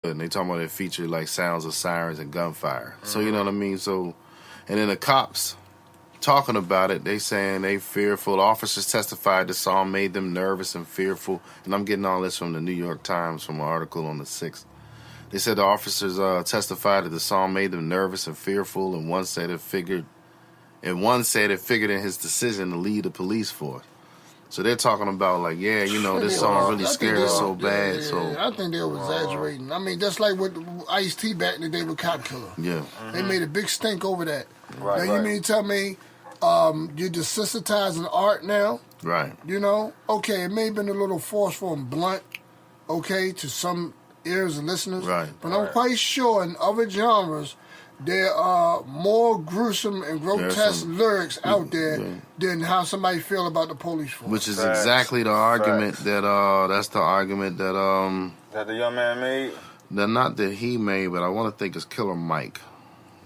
And they talking about it featured like sounds of sirens and gunfire. So you know what I mean? So, and then the cops talking about it, they saying they fearful. The officers testified the song made them nervous and fearful. And I'm getting all this from the New York Times from an article on the 6th. They said the officers testified that the song made them nervous and fearful, and one said it figured in his decision to lead the police force. So they're talking about like, yeah, you know, this song really scared us so bad. Yeah, so I think they were exaggerating. I mean, that's like what Ice-T back in the day with Cop Killer. Yeah. They made a big stink over that. Right, now, you mean to tell me you're desensitizing art now? Right. You know? Okay, it may have been a little forceful and blunt, okay, to some ears and listeners. Right. But I'm quite sure in other genres, there are more gruesome and grotesque lyrics out there than how somebody feel about the police force. Which is exactly the argument that that's the argument that that the young man made. Not that he made, but I want to think it's Killer Mike.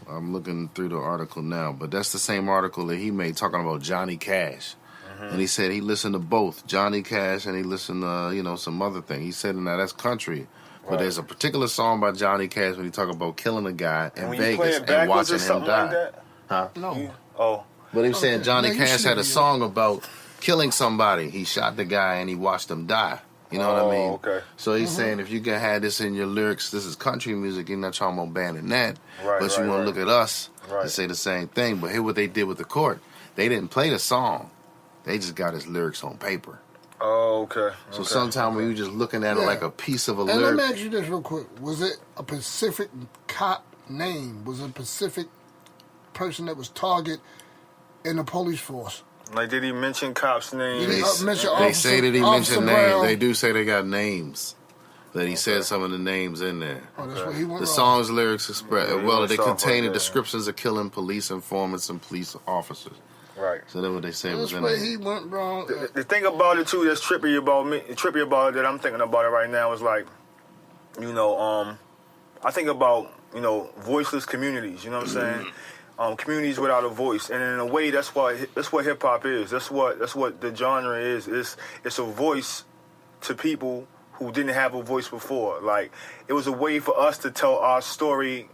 I'm looking through the article now, but that's the same article that he made talking about Johnny Cash. And he said he listened to both Johnny Cash and he listened to some other thing. He said, "Now that's country." But there's a particular song by Johnny Cash when he talk about killing a guy in Vegas and watching him die. Like that? Huh? No. But he was saying Johnny Cash had a song about killing somebody. He shot the guy and he watched him die. You know what I mean? Okay. So he's saying if you can have this in your lyrics, this is country music, you're not talking about banning that. But you want to look at us and say the same thing. But here what they did with the court, they didn't play the song. They just got his lyrics on paper. Oh, okay. So sometimes when you're just looking at it like a piece of a lyric. And let me ask you this real quick. Was it a specific cop name? Was it a specific person that was target in the police force? Like, did he mention cops' names? They say that he mentioned names. They do say they got names. That he said some of the names in there. Oh, that's what he went the wrong. song's lyrics express they contain the descriptions of killing police informants and police officers. Right. So that's what they say was in there. there. He went wrong. The thing about it too that's trippy about it that I'm thinking about it right now is like, I think about voiceless communities. You know what I'm saying? Communities without a voice, and in a way, that's what hip hop is. That's what the genre is. It's a voice to people who didn't have a voice before. Like, it was a way for us to tell our story,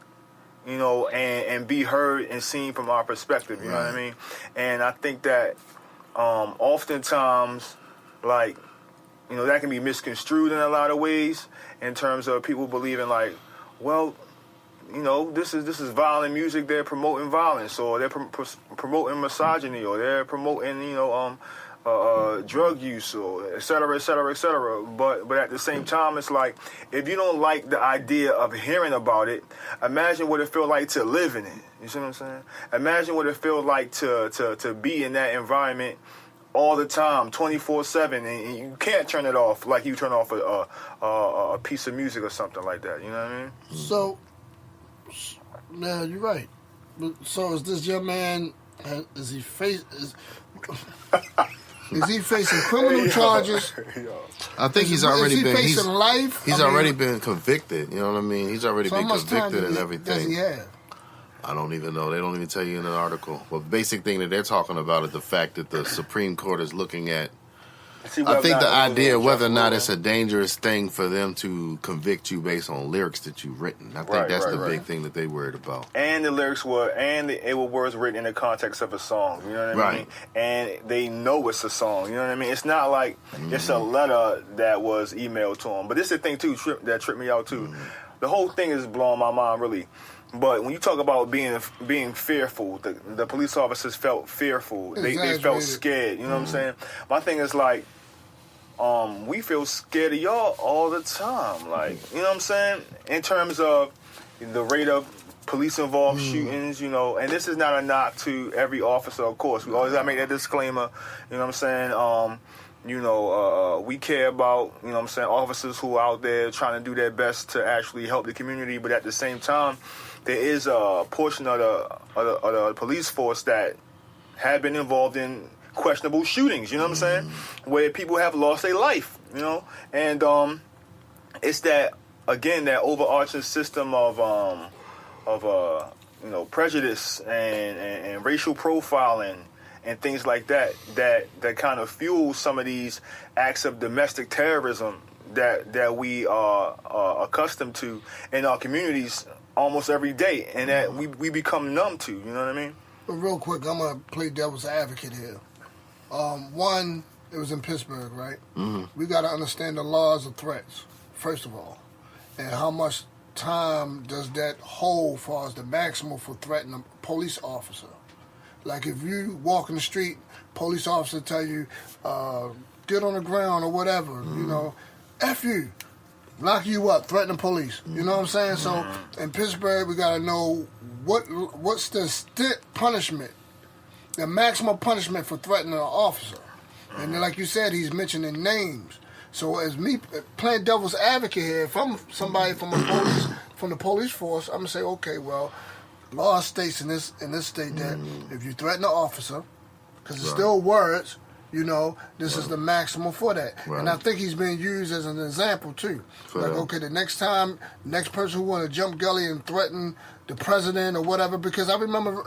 and be heard and seen from our perspective. You know what I mean? And I think that oftentimes, like, that can be misconstrued in a lot of ways in terms of people believing like, well, this is violent music. They're promoting violence, or they're promoting misogyny, or they're promoting, drug use, or et cetera, et cetera, et cetera. But at the same time, it's like, if you don't like the idea of hearing about it, imagine what it feels like to live in it. You see what I'm saying? Imagine what it feels like to be in that environment all the time, 24/7, and you can't turn it off like you turn off a piece of music or something like that. You know what I mean? So, yeah, you're right. So is this young man? Is he facing criminal charges? I think he's already been. Facing life. He's already been convicted. You know what I mean? He's already been convicted and everything. Does he have? I don't even know. They don't even tell you in the article. Well, the basic thing that they're talking about is the fact that the Supreme Court is looking at. I think the idea of whether or not it's a dangerous thing for them to convict you based on lyrics that you've written. I think that's the big thing that they worried about. And the lyrics were words written in the context of a song. You know what I mean? And they know it's a song. You know what I mean? It's not like it's a letter that was emailed to them. But this is the thing too that tripped me out too. The whole thing is blowing my mind really. But when you talk about being fearful, the police officers felt fearful. They felt scared. You know what I'm saying? My thing is like, we feel scared of y'all all the time. Like, you know what I'm saying? In terms of the rate of police-involved shootings, and this is not a knock to every officer, of course. We always got to make that disclaimer. You know what I'm saying? We care about, officers who are out there trying to do their best to actually help the community, but at the same time, there is a portion of the police force that have been involved in questionable shootings, you know what I'm saying? Where people have lost their life, and it's that, again, that overarching system of prejudice and racial profiling and things like that kind of fuels some of these acts of domestic terrorism that we are accustomed to in our communities almost every day, and that we become numb to. You know what I mean? But real quick, I'm gonna play devil's advocate here. One, it was in Pittsburgh, right? Mm-hmm. We got to understand the laws of threats, first of all, and how much time does that hold for as the maximum for threatening a police officer. Like if you walk in the street, police officer tell you, get on the ground or whatever, you know, F you, lock you up, threaten the police. You know what I'm saying? So in Pittsburgh, we got to know what's the punishment, the maximum punishment for threatening an officer. And then, like you said, he's mentioning names. So as me playing devil's advocate here, if I'm somebody from the police force, I'm gonna say, okay, well, law states in this state that if you threaten an officer, because it's still words, you know, this is the maximum for that. Right. And I think he's being used as an example too. Like, okay, the next person who want to jump gully and threaten the president or whatever, because I remember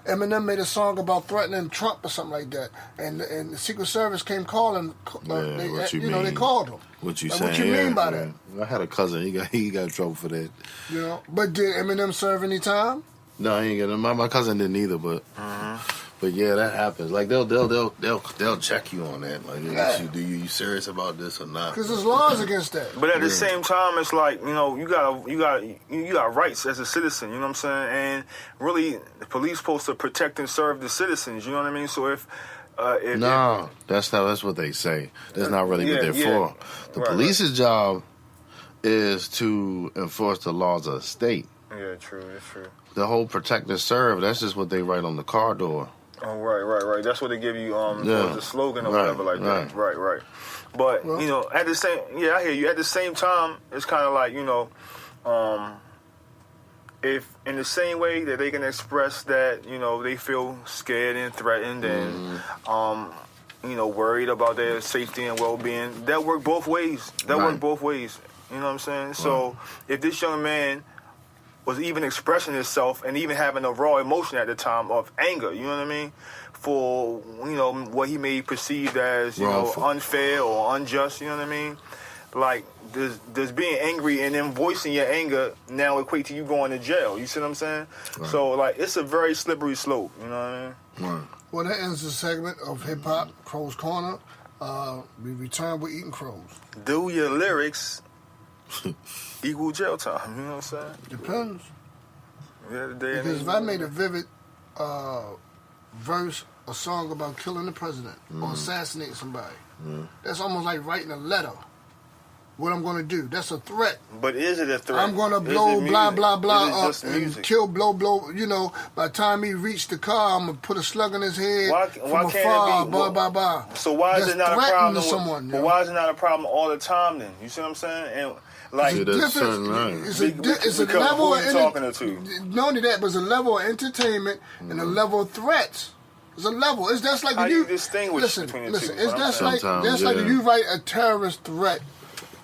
Eminem made a song about threatening Trump or something like that, and the Secret Service came calling. They called him. What you like, saying? What you mean by that? I had a cousin. He got in trouble for that. You know, but did Eminem serve any time? No, he ain't getting. My cousin didn't either, but. But yeah, that happens. Like they'll check you on that. Like, you serious about this or not? Because there's laws against that. But at the same time, it's like, you know, you got rights as a citizen. You know what I'm saying? And really, the police supposed to protect and serve the citizens. You know what I mean? So if that's what they say. That's not really what they're for. The police's job is to enforce the laws of the state. Yeah, true. That's true. The whole protect and serve. That's just what they write on the car door. Oh, right. That's what they give you, the slogan or whatever like that. Right. But, you know, at the same, I hear you. At the same time, it's kind of like, you know, if in the same way that they can express that, you know, they feel scared and threatened and, you know, worried about their safety and well-being, that work both ways. Work both ways. You know what I'm saying? So if this young man was even expressing himself and even having a raw emotion at the time of anger, you know what I mean? For, you know, what he may perceive as, you know, unfair or unjust, you know what I mean? Like, does being angry and then voicing your anger now equate to you going to jail? You see what I'm saying? Right. So, like, it's a very slippery slope, you know what I mean? Right. Well, that ends the segment of Hip Hop Crows Corner. We return with Eating Crows. Do your lyrics equal jail time, you know what I'm saying? Depends. Yeah, because if I made a vivid verse, a song about killing the president or assassinating somebody, that's almost like writing a letter. What I'm going to do. That's a threat. But is it a threat? I'm going to blow blah, blah, blah up and kill, blow. You know, by the time he reached the car, I'm going to put a slug in his head from afar, blah. So why is it not a problem? Someone, but why is it not a problem all the time then? You see what I'm saying? And like, it's a level of not only that, but it's a level of entertainment and a level of threats. It's a level. That's like how you distinguish between the two. That's like you write a terrorist threat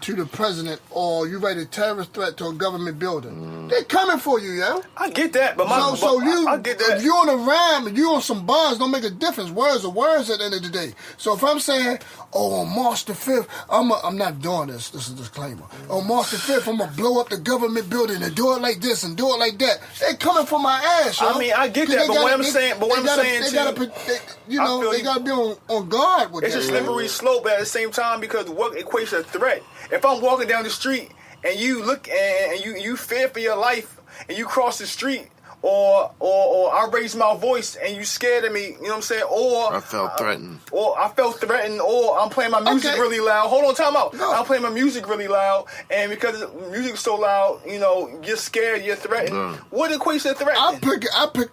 to the president, or you write a terrorist threat to a government building. They're coming for you, yo. I get that, but I get that. If you're on a rhyme and you're on some bars, don't make a difference. Words are words at the end of the day. So if I'm saying, on March the 5th, I'm not doing this. This is a disclaimer. On March the 5th, I'm gonna blow up the government building and do it like this and do it like that. They're coming for my ass, yo. I mean, I get that, but what I'm saying, they gotta be on guard with that. It's a slippery slope, but at the same time, because what equates to a threat? If I'm walking down the street and you look and you fear for your life and you cross the street, or I raise my voice and you scared of me, you know what I'm saying? Or I felt threatened. Or I'm playing my music really loud. Hold on, time out. No. I'm playing my music really loud, and because the music's so loud, you know, you're scared, you're threatened. No. What equates to threatening?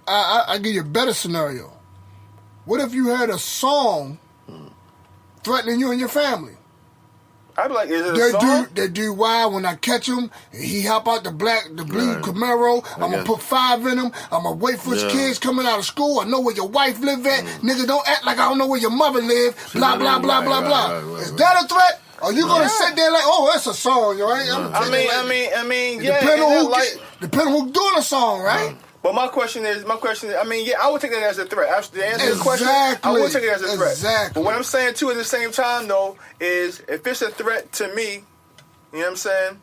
I give you a better scenario. What if you heard a song threatening you and your family? I'd be like, is it a song? That dude, why when I catch him, he hop out the blue Camaro, I'm going to put 5 in him, I'm going to wait for his kids coming out of school, I know where your wife live at, nigga, don't act like I don't know where your mother live, blah, blah, blah, blah, blah. Is that a threat? Are you going to sit there like, oh, that's a song, right? I mean, yeah. Depending on who's doing the song, right? But my question is, I mean, yeah, I would take that as a threat. To answer the question, I would take it as a threat. Exactly. But what I'm saying, too, at the same time, though, is if it's a threat to me, You know what I'm saying?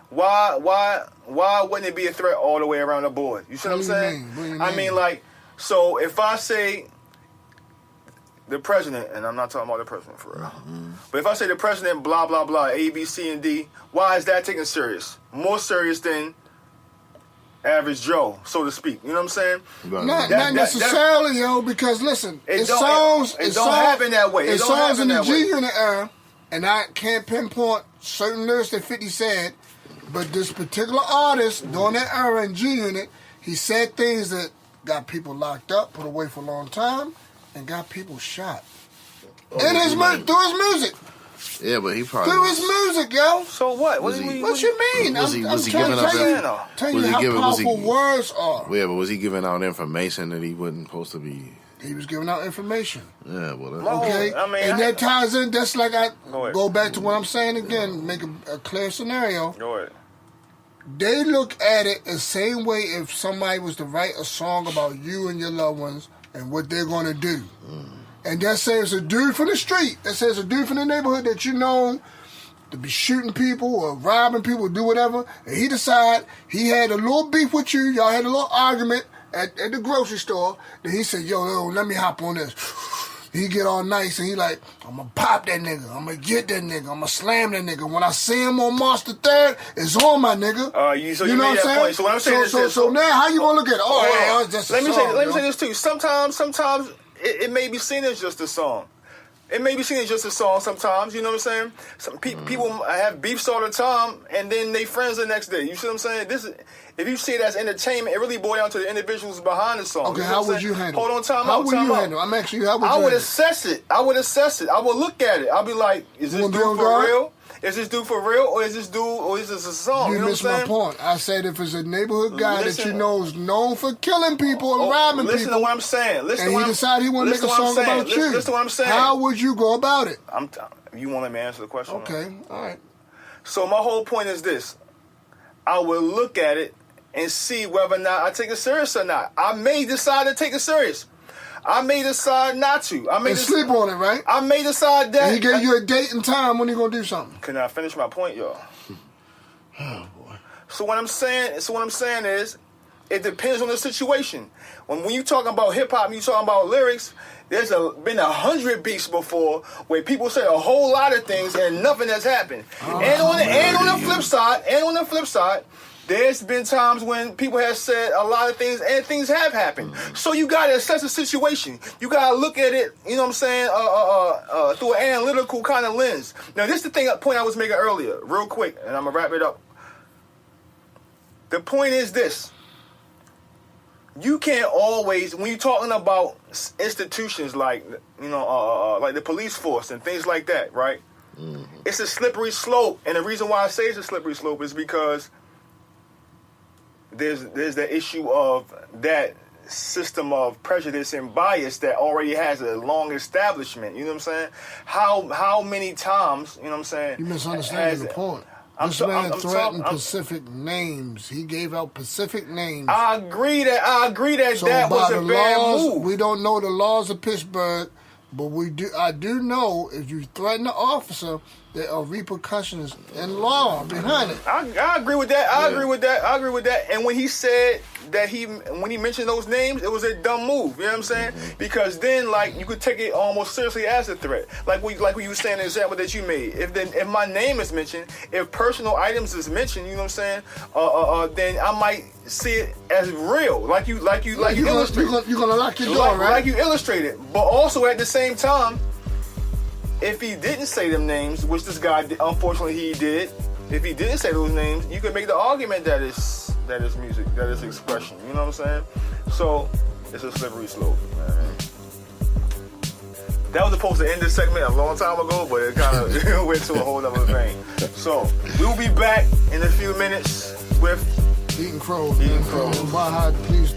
Why wouldn't it be a threat all the way around the board? You see what I'm saying? I mean, like, so if I say the president, and I'm not talking about the president for real, but if I say the president, blah, blah, blah, A, B, C, and D, why is that taken serious? More serious than average Joe, so to speak. You know what I'm saying? Not necessarily, yo, because listen, it don't happen that way. It songs in the G Unit era, and I can't pinpoint certain lyrics that 50 said, but this particular artist during that era in G Unit, he said things that got people locked up, put away for a long time, and got people shot. Through his music. Yeah, but he probably through his music, yo. So what? What you mean? Was he giving how powerful words are. Yeah, but was he giving out information that he wasn't supposed to be? He was giving out information. Yeah, well, okay. I mean, and that ties in. That's like I go back to what I'm saying again. Make a clear scenario. Go ahead. They look at it the same way if somebody was to write a song about you and your loved ones and what they're going to do. And that says a dude from the street, that says a dude from the neighborhood that you know to be shooting people or robbing people, do whatever, and he decide he had a little beef with you, y'all had a little argument at the grocery store, then he said, yo, let me hop on this. He get all nice and he like, I'm gonna pop that nigga, I'm gonna get that nigga, I'm gonna slam that nigga. When I see him on March the 3rd, it's on, my nigga. You know what I'm saying? Point. So what I'm saying is this. So now how you gonna look at it? Let me say this too. Sometimes it may be seen as just a song. It may be seen as just a song sometimes, you know what I'm saying? Some people have beefs all the time, and then they friends the next day. You see what I'm saying? If you see it as entertainment, it really boils down to the individuals behind the song. Okay, how would you handle it? Hold on, time out. How would you handle it? I'm asking you, how would you handle it? I would assess it. I would look at it. I'll be like, is this dude for real? Is this dude for real, or is this a song? You know missed what I'm my point. I said if it's a neighborhood guy that you know is known for killing people and robbing people. Listen to what I'm saying. And he decided he want to make a song about you. Listen to what I'm saying. How would you go about it? You want to let me answer the question? Okay, all right. So my whole point is this. I will look at it and see whether or not I take it serious or not. I may decide to take it serious. I may decide not to. Sleep on it, right? I may decide that. And he gave you a date and time when he gonna do something. Can I finish my point, y'all? Oh boy. So what I'm saying is, it depends on the situation. When you talking about hip hop, you talking about lyrics. There's been 100 beats before where people say a whole lot of things and nothing has happened. And on the flip side. There's been times when people have said a lot of things and things have happened. So you got to assess the situation. You got to look at it, you know what I'm saying, through an analytical kind of lens. Now, this is the point I was making earlier, real quick, and I'm going to wrap it up. The point is this. You can't always, when you're talking about institutions like, like the police force and things like that, right? Mm-hmm. It's a slippery slope. And the reason why I say it's a slippery slope is because there's the issue of that system of prejudice and bias that already has a long establishment. You know what I'm saying? How many times, you know what I'm saying? You misunderstand the point. This man threatened specific names. He gave out specific names. I agree that so that was a bad move. We don't know the laws of Pittsburgh, but I do know if you threaten an officer, there are repercussions and law behind it. I agree with that. I agree with that. And when he said that when he mentioned those names, it was a dumb move. You know what I'm saying? Mm-hmm. Because then, like, you could take it almost seriously as a threat. Like what you were saying, the example that you made. If my name is mentioned, if personal items is mentioned, you know what I'm saying? Then I might see it as real, like you illustrated. You're gonna lock your door, right? Like you illustrated. But also at the same time, if he didn't say them names, which this guy unfortunately he did, if he didn't say those names, you could make the argument that is music, that is expression. You know what I'm saying? So it's a slippery slope, man. That was supposed to end this segment a long time ago, but it kind of went to a whole other thing. So we'll be back in a few minutes with Eating Krows. Eating Krows. Wahamiyd, please.